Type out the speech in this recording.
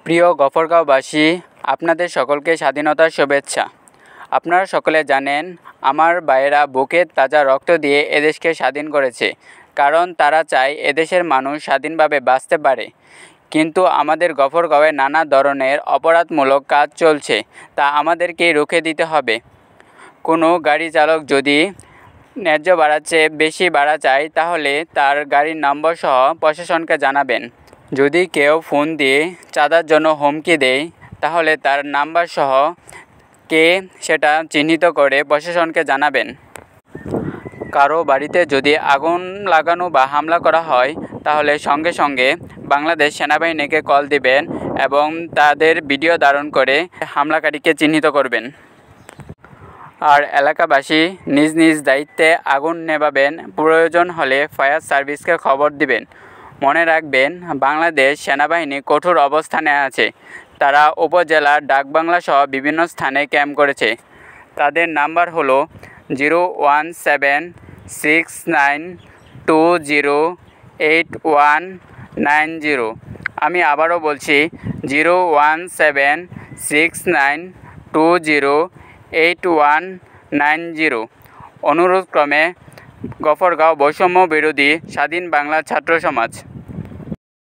প্রিয় গফরগাঁওবাসী, আপনাদের সকলকে স্বাধীনতার শুভেচ্ছা। আপনারা সকলে জানেন, আমার ভাইয়েরা বুকের তাজা রক্ত দিয়ে এদেশকে স্বাধীন করেছে, কারণ তারা চায় এদেশের মানুষ স্বাধীনভাবে বাঁচতে পারে। কিন্তু আমাদের গফরগাঁওয়ে নানা ধরনের অপরাধমূলক কাজ চলছে, তা আমাদেরকেই রুখে দিতে হবে। কোনো গাড়ি চালক যদি ন্যায্য ভাড়ার চেয়ে বেশি ভাড়া চায়, তাহলে তার গাড়ির নম্বর সহ প্রশাসনকে জানাবেন। যদি কেউ ফোন দিয়ে চাঁদার জন্য হুমকি দেয়, তাহলে তার নাম্বার সহ কে সেটা চিহ্নিত করে প্রশাসনকে জানাবেন। কারো বাড়িতে যদি আগুন লাগানো বা হামলা করা হয়, তাহলে সঙ্গে সঙ্গে বাংলাদেশ সেনাবাহিনীকে কল দিবেন এবং তাদের ভিডিও ধারণ করে হামলাকারীকে চিহ্নিত করবেন। আর এলাকাবাসী নিজ নিজ দায়িত্বে আগুন নেভাবেন, প্রয়োজন হলে ফায়ার সার্ভিসকে খবর দিবেন। মনে রাখবেন, বাংলাদেশ সেনাবাহিনী কঠোর অবস্থানে আছে। তারা উপজেলা, ডাকবাংলা সহ বিভিন্ন স্থানে ক্যাম্প করেছে। তাদের নাম্বার হলো 01769208190। আমি আবারও বলছি, 01769208190। অনুরোধক্রমে গফরগাঁও বৈষম্য বিরোধী স্বাধীন বাংলা ছাত্র সমাজ।